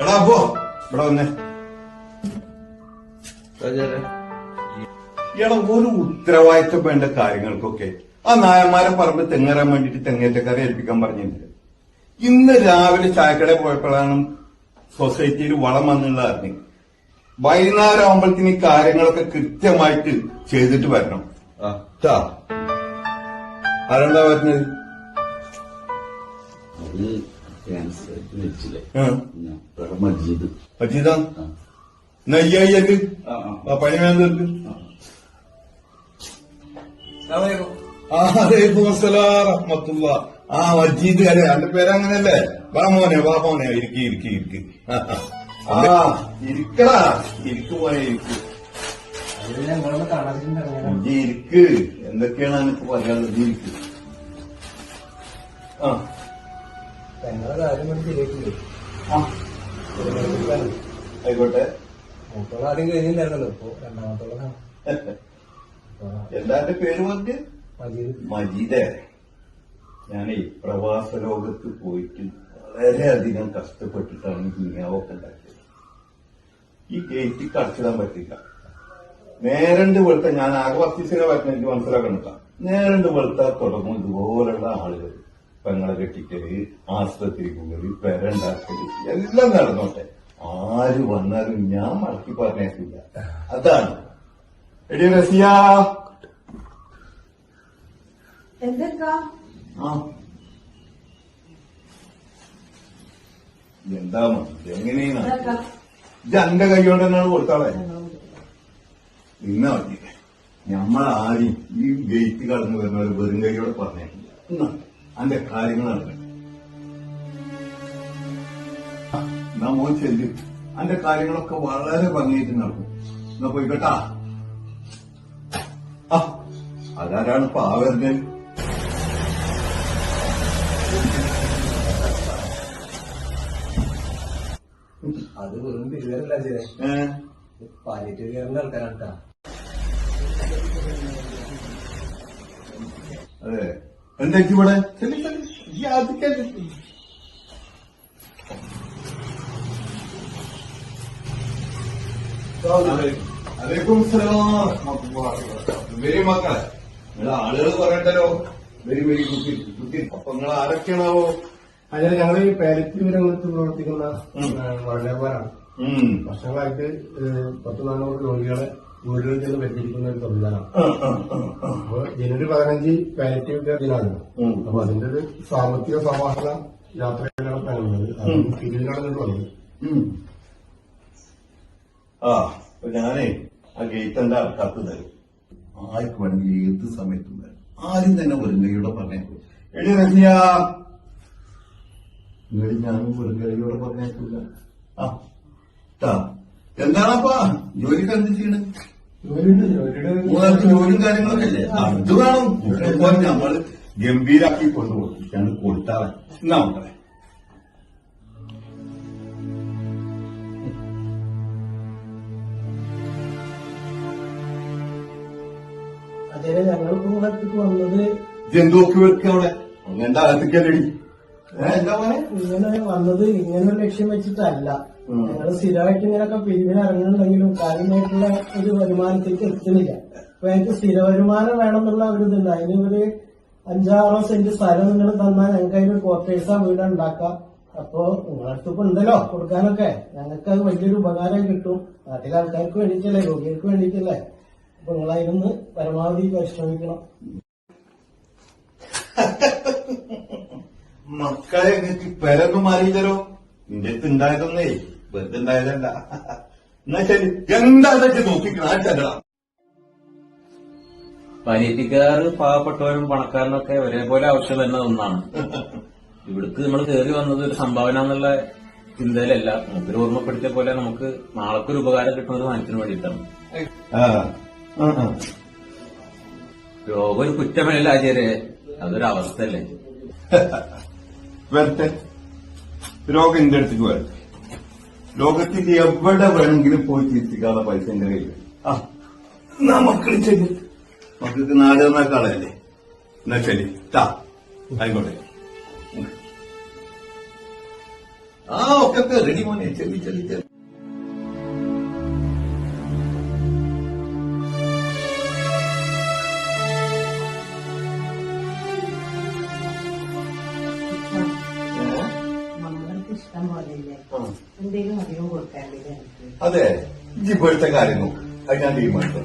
എടാ പോ ഇവിടെ വന്നേ. ഇയാളെ ഒരു ഉത്തരവാദിത്വം വേണ്ട കാര്യങ്ങൾക്കൊക്കെ ആ നായന്മാരെ പറമ്പ് തെങ്ങേറാൻ വേണ്ടിട്ട് തെങ്ങേറ്റക്കാരെ ഏൽപ്പിക്കാൻ പറഞ്ഞിട്ടുണ്ട്. ഇന്ന് രാവിലെ ചായക്കട പോയപ്പോഴാണ് സൊസൈറ്റിയിൽ വളം വന്നുള്ള അറിഞ്ഞു. വൈകുന്നേരം ആകുമ്പോഴത്തേന് ഈ കാര്യങ്ങളൊക്കെ കൃത്യമായിട്ട് ചെയ്തിട്ട് വരണം. ആരെന്താ പറഞ്ഞത്? മജീദാ നെയ്യക്ക് പനി വേണ്ടത്. ആ മജീദ് അല്ലേ എന്റെ പേര് അങ്ങനെയല്ലേ? വാ മോനെ ഇരിക്ക്. ഇരിക്കടാ ഇരിക്കു മോനെ ഇരിക്ക്. എന്തൊക്കെയാണ് എനിക്ക് പറയാനുള്ളത്? ഇരിക്ക്. ആയിക്കോട്ടെ. ആദ്യം കഴിഞ്ഞില്ലായിരുന്നല്ലോ, ഇപ്പൊ രണ്ടാമത്തോളം. എന്താ എന്റെ പേര് പറഞ്ഞ്? മജീദേ. ഞാനേ പ്രവാസ ലോകത്ത് പോയിട്ട് വളരെയധികം കഷ്ടപ്പെട്ടിട്ടാണ് ദുനിയാവൊക്കെ ഉണ്ടാക്കിയത്. ഈ ഗേറ്റ് കടച്ചിടാൻ പറ്റില്ല. നേരണ്ട് വെളുത്ത ഞാൻ ആകെ 10 ദിവസം പറ്റുന്ന എനിക്ക് മനസ്സിലാക്കണില്ല. നേരണ്ട് വെളുത്ത തുടങ്ങും ഇതുപോലുള്ള ആളുകൾ പെങ്ങളെ കെട്ടിക്കല്, ആസ്പത്രി പോകല്, പെരണ്ടാക്കല് എല്ലാം നടന്നോട്ടെ. ആര് വന്നാലും ഞാൻ മടക്കി പറഞ്ഞേക്കില്ല. അതാണ്. എടി റസിയ, എന്താ എങ്ങനെയാണ് ഇത് എന്റെ കൈകൊണ്ട് തന്നെയാണ് കൊടുത്താളെ. ഇന്നാ മതി. ഞമ്മളാരും ഈ ഗേറ്റ് കടന്നു വരുന്നവർ വെറും കൈയോടെ പറഞ്ഞേക്കില്ല. അന്റെ കാര്യങ്ങളാണ്. എന്നാ മോൻ ചെല്ലു. അന്റെ കാര്യങ്ങളൊക്കെ വളരെ ഭംഗിയായിട്ട് നടക്കും. എന്നാ പോയിക്കോട്ടാ. അതാരാണ് പാവരുന്നത്? അത് വെറും തിരുവല്ല ചെയ്തേ, പാലിയേറ്റീവ് കെയറിന്റെ ആൾക്കാരാണ്. അതെ. എന്തൊക്കെ ഇവിടെ അലൈക്കും സലാം. വെരി മക്കളെ, നിങ്ങളെ ആളുകൾ പറയണ്ടല്ലോ. വെരി കുട്ടി. അപ്പൊ നിങ്ങൾ ആരൊക്കെയാണാവോ? അങ്ങനെ ഞങ്ങൾ ഈ പാലിയേറ്റീവ് രംഗത്ത് പ്രവർത്തിക്കുന്ന വളരെമാരാണ്. വർഷങ്ങളായിട്ട് 10-400 രോഗികളെ വീടുകളിൽ ചെന്ന് പരിചരിക്കുന്ന ഒരു സംവിധാനമാണ്. അപ്പൊ ജനുവരി 15 പാലിയേറ്റീവ് കെയർ ദിനാണ്. അപ്പൊ അതിന്റെ ഒരു സാമ്പത്തിക സമാഹരണ യാത്രയിലാണ് പറയുന്നത്. അതും തിരുവിനാട് വന്നത്. അപ്പൊ ഞാനേ ആ ഗേറ്റ് എന്റെ അടക്കാത്ത് തരും. ആർക്ക് വേണമെങ്കിൽ ഏത് സമയത്തും തരും. ആരും തന്നെ വെറുങ്കയോടെ പറഞ്ഞേക്കും. എടി റസിയ, നിങ്ങൾ ഞാനും വെറുങ്കയോടെ പറഞ്ഞേക്കില്ല. എന്താണപ്പാ ജോലിക്ക് എന്ത് ചെയ്യണേ? ജോലിയും കാര്യങ്ങളൊക്കെ അല്ലേ? അത് വേണം. നമ്മൾ ഗംഭീരാക്കി കൊണ്ടുപോയി കൊടുത്താൽ എന്നാ മക്കളെ. അതേ ഞങ്ങളിപ്പോ ഇവിടത്തേക്ക് വന്നത് ജന്തുവൊക്കെ വെക്കുക അവിടെ അങ്ങനത്തെ അകത്തേക്കല്ലടി. എന്താ പോലെ ഇങ്ങനെ വന്നത് ഇങ്ങനെ ഒരു ലക്ഷ്യം വെച്ചിട്ടല്ല. ഞങ്ങള് സ്ഥിരമായിട്ട് ഇങ്ങനെയൊക്കെ പിരിവിന് ഇറങ്ങുന്നുണ്ടെങ്കിലും കാര്യമായിട്ടുള്ള ഒരു വരുമാനത്തേക്ക് എത്തുന്നില്ല. അപ്പൊ എനിക്ക് സ്ഥിര വരുമാനം വേണമെന്നുള്ള ഒരു ഇതുണ്ട്. അതിന് ഒരു 5-6 സെന്റ് സ്ഥലം നിങ്ങൾ തന്നാൽ ഞങ്ങൾക്ക് അതിനൊരു ക്വാർട്ടേഴ്സാ വീട് ഉണ്ടാക്കാം. അപ്പൊ നിങ്ങളടുത്തിപ്പോ ഉണ്ടല്ലോ കൊടുക്കാനൊക്കെ. ഞങ്ങൾക്ക് അത് വലിയൊരു ഉപകാരം കിട്ടും. നാട്ടിലെ ആൾക്കാർക്ക് വേണ്ടിയിട്ടല്ലേ, രോഗികൾക്ക് വേണ്ടിയിട്ടല്ലേ. അപ്പൊ നിങ്ങൾ അതിനൊന്ന് പരമാവധി പരിശ്രമിക്കണം. മക്കളെ നിങ്ങൾക്ക് പെരൊന്നും മാറിയില്ലല്ലോ. നിന്റെ അടുത്ത് ഉണ്ടായതൊന്നേ വെറുതെ ഉണ്ടായതല്ല. എന്നാ ശരി, എന്താ നോക്കിക്കണം. പാലിയേറ്റീവുകാർ പാവപ്പെട്ടവരും പണക്കാരനൊക്കെ ഒരേപോലെ ആവശ്യം വരുന്ന ഒന്നാണ്. ഇവിടേക്ക് നമ്മൾ കയറി വന്നത് ഒരു സംഭാവന എന്നുള്ള ചിന്തയിലല്ല. നമുക്കൊരു ഓർമ്മപ്പെടുത്തിയ പോലെ നമുക്ക് നാളെക്കൊരു ഉപകാരം കിട്ടുന്ന ഒരു മനസ്സിന് വേണ്ടിയിട്ടാണ്. രോഗം ഒരു കുറ്റമല്ല ആചാര്യ, അതൊരു അവസ്ഥയല്ലേ. വരട്ടെ, രോഗം എന്റെ അടുത്തേക്ക് വരട്ടെ. ലോകത്തിൽ എവിടെ വേണമെങ്കിലും പോയി ചിരിച്ചിക്കാനുള്ള പൈസ എന്റെ കയ്യിൽ. മക്കൾ ചെല്ലു, മക്കൾക്ക് നാട് നന്നാക്കാളല്ലേ. എന്നാ ശരി, ആയിക്കോട്ടെ. ആ ഒക്കെ റെഡി മോനെ, ചെല്ലി ചെല്ലി ചെല്ലി. നമ്മൾക്ക് ഇഷ്ടം പോലെയില്ലേ, എന്തെങ്കിലും അധികം കൊടുക്കാണ്ടില്ല എനിക്ക്. അതെ, ഇപ്പോഴത്തെ കാര്യം നോക്ക്, അത് ഞാൻ തീരുമാനിച്ചു.